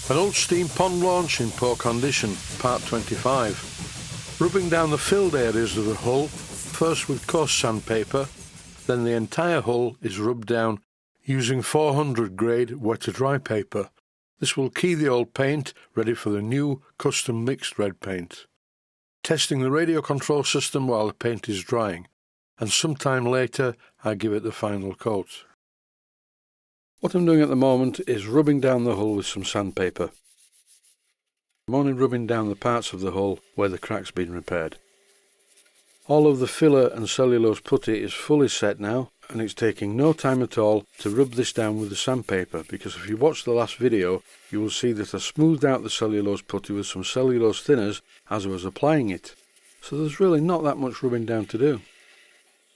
An old steam pond launch in poor condition, part 25. Rubbing down the filled areas of the hull, first with coarse sandpaper, then the entire hull is rubbed down using 400 grade wet to dry paper. This will key the old paint ready for the new custom mixed red paint. Testing the radio control system while the paint is drying, and sometime later I give it the final coat. What I'm doing at the moment is rubbing down the hull with some sandpaper. I'm only rubbing down the parts of the hull where the crack's been repaired. All of the filler and cellulose putty is fully set now, and it's taking no time at all to rub this down with the sandpaper, because if you watch the last video you will see that I smoothed out the cellulose putty with some cellulose thinners as I was applying it, so there's really not that much rubbing down to do.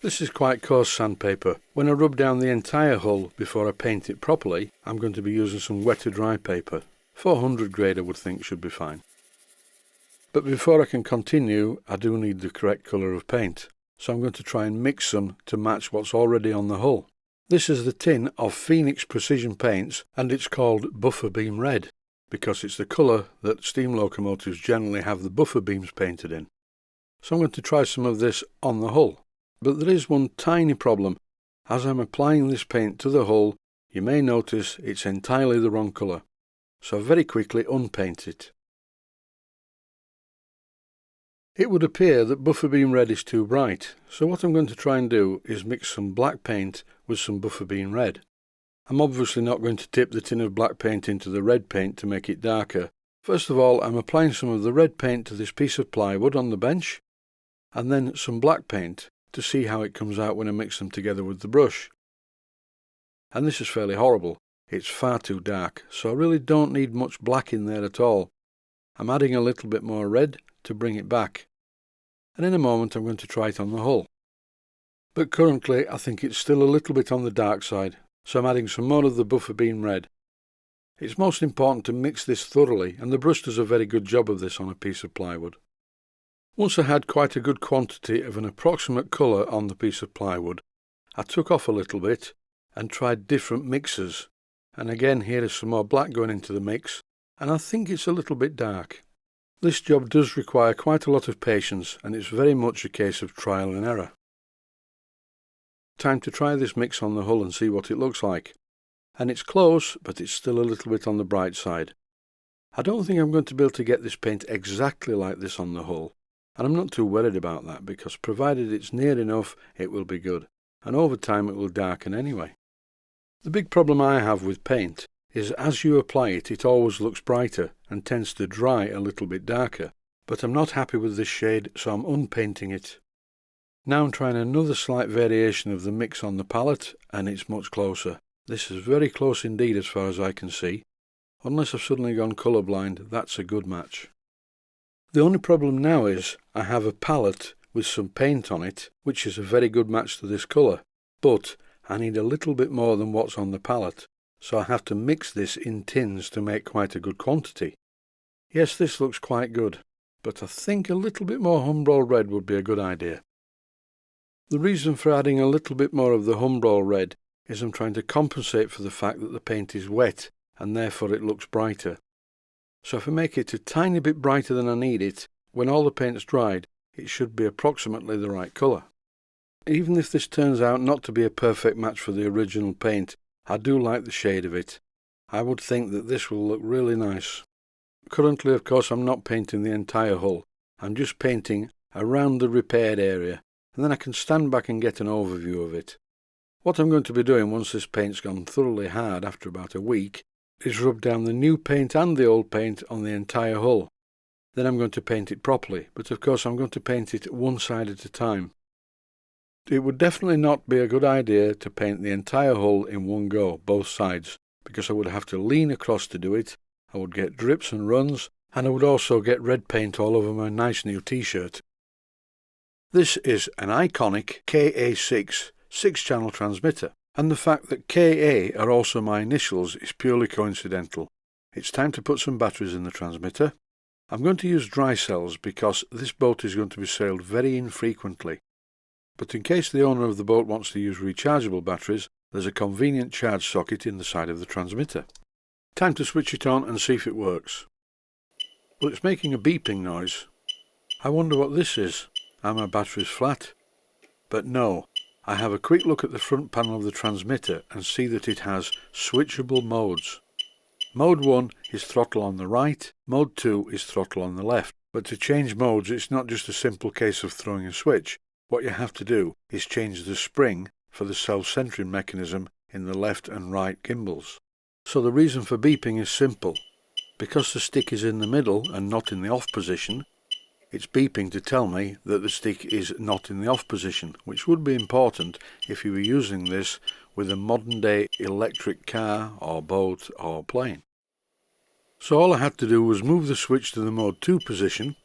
This is quite coarse sandpaper. When I rub down the entire hull before I paint it properly, I'm going to be using some wet to dry paper. 400 grade I would think should be fine. But before I can continue, I do need the correct colour of paint, so I'm going to try and mix some to match what's already on the hull. This is the tin of Phoenix Precision Paints, and it's called Buffer Beam Red, because it's the colour that steam locomotives generally have the buffer beams painted in. So I'm going to try some of this on the hull. But there is one tiny problem. As I'm applying this paint to the hull, you may notice it's entirely the wrong colour, so I very quickly unpaint it. It would appear that Buffer Beam Red is too bright, so what I'm going to try and do is mix some black paint with some Buffer Beam Red. I'm obviously not going to tip the tin of black paint into the red paint to make it darker. First of all, I'm applying some of the red paint to this piece of plywood on the bench, and then some black paint to see how it comes out when I mix them together with the brush. And this is fairly horrible. It's far too dark, so I really don't need much black in there at all. I'm adding a little bit more red to bring it back, and in a moment I'm going to try it on the hull. But currently I think it's still a little bit on the dark side, so I'm adding some more of the Buffer Beam Red. It's most important to mix this thoroughly, and the brush does a very good job of this on a piece of plywood. Once I had quite a good quantity of an approximate colour on the piece of plywood, I took off a little bit and tried different mixes, and again here is some more black going into the mix, and I think it's a little bit dark. This job does require quite a lot of patience, and it's very much a case of trial and error. Time to try this mix on the hull and see what it looks like. And it's close, but it's still a little bit on the bright side. I don't think I'm going to be able to get this paint exactly like this on the hull, and I'm not too worried about that, because provided it's near enough, it will be good, and over time it will darken anyway. The big problem I have with paint is as you apply it, it always looks brighter and tends to dry a little bit darker, but I'm not happy with this shade, so I'm unpainting it. Now I'm trying another slight variation of the mix on the palette, and it's much closer. This is very close indeed as far as I can see. Unless I've suddenly gone colourblind, that's a good match. The only problem now is I have a palette with some paint on it, which is a very good match to this colour, but I need a little bit more than what's on the palette, so I have to mix this in tins to make quite a good quantity. Yes, this looks quite good, but I think a little bit more Humbrol red would be a good idea. The reason for adding a little bit more of the Humbrol red is I'm trying to compensate for the fact that the paint is wet and therefore it looks brighter. So if I make it a tiny bit brighter than I need it, when all the paint's dried, it should be approximately the right colour. Even if this turns out not to be a perfect match for the original paint, I do like the shade of it. I would think that this will look really nice. Currently, of course, I'm not painting the entire hull. I'm just painting around the repaired area, and then I can stand back and get an overview of it. What I'm going to be doing once this paint's gone thoroughly hard after about a week is rub down the new paint and the old paint on the entire hull. Then I'm going to paint it properly, but of course I'm going to paint it one side at a time. It would definitely not be a good idea to paint the entire hull in one go, both sides, because I would have to lean across to do it, I would get drips and runs, and I would also get red paint all over my nice new t-shirt. This is an iconic KA6 6-channel transmitter, and the fact that KA are also my initials is purely coincidental. It's time to put some batteries in the transmitter. I'm going to use dry cells because this boat is going to be sailed very infrequently. But in case the owner of the boat wants to use rechargeable batteries, there's a convenient charge socket in the side of the transmitter. Time to switch it on and see if it works. Well, it's making a beeping noise. I wonder what this is. Are my batteries flat? But no. I have a quick look at the front panel of the transmitter and see that it has switchable modes. Mode 1 is throttle on the right, Mode 2 is throttle on the left. But to change modes, it's not just a simple case of throwing a switch. What you have to do is change the spring for the self-centering mechanism in the left and right gimbals. So the reason for beeping is simple. Because the stick is in the middle and not in the off position, it's beeping to tell me that the stick is not in the off position, which would be important if you were using this with a modern day electric car or boat or plane. So all I had to do was move the switch to the mode 2 position.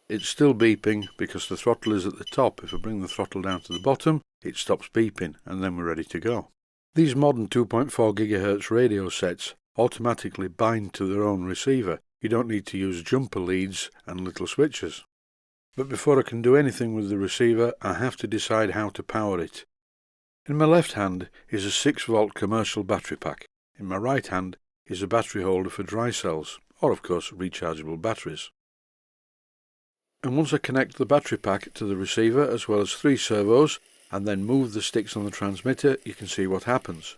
It's still beeping because the throttle is at the top. If I bring the throttle down to the bottom, it stops beeping and then we're ready to go. These modern 2.4 GHz radio sets automatically bind to their own receiver. You don't need to use jumper leads and little switches. But before I can do anything with the receiver, I have to decide how to power it. In my left hand is a 6-volt commercial battery pack. In my right hand is a battery holder for dry cells, or of course rechargeable batteries. And once I connect the battery pack to the receiver as well as 3 servos, and then move the sticks on the transmitter, you can see what happens.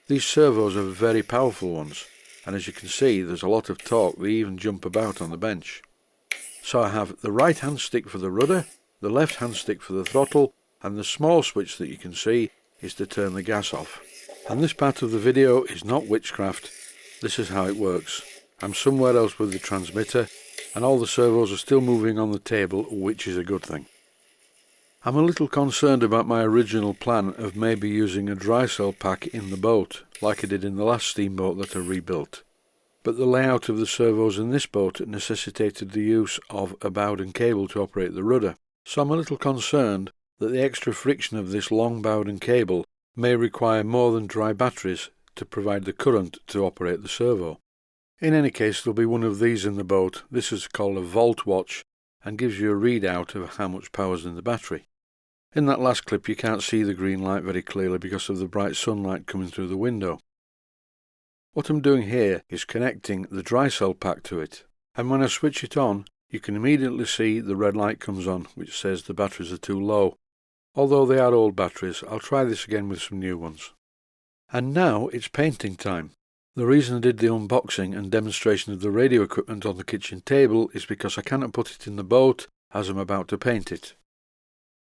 These servos are very powerful ones, and as you can see there's a lot of torque. They even jump about on the bench. So I have the right hand stick for the rudder, the left hand stick for the throttle, and the small switch that you can see is to turn the gas off. And this part of the video is not witchcraft. This is how it works. I'm somewhere else with the transmitter, and all the servos are still moving on the table, which is a good thing. I'm a little concerned about my original plan of maybe using a dry cell pack in the boat, like I did in the last steamboat that I rebuilt. But the layout of the servos in this boat necessitated the use of a Bowden cable to operate the rudder, so I'm a little concerned that the extra friction of this long Bowden cable may require more than dry batteries to provide the current to operate the servo. In any case, there'll be one of these in the boat. This is called a volt watch and gives you a readout of how much power's in the battery. In that last clip you can't see the green light very clearly because of the bright sunlight coming through the window. What I'm doing here is connecting the dry cell pack to it, and when I switch it on you can immediately see the red light comes on which says the batteries are too low. Although they are old batteries, I'll try this again with some new ones. And now it's painting time. The reason I did the unboxing and demonstration of the radio equipment on the kitchen table is because I cannot put it in the boat as I'm about to paint it.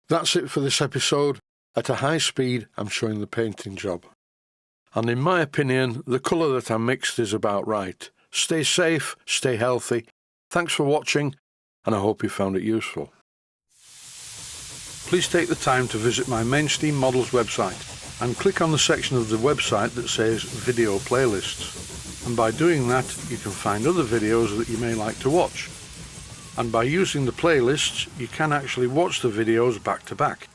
That's it for this episode. At a high speed I'm showing the painting job. And in my opinion, the colour that I mixed is about right. Stay safe, stay healthy. Thanks for watching, and I hope you found it useful. Please take the time to visit my Mainsteam Models website and click on the section of the website that says Video Playlists. And by doing that, you can find other videos that you may like to watch. And by using the playlists, you can actually watch the videos back to back.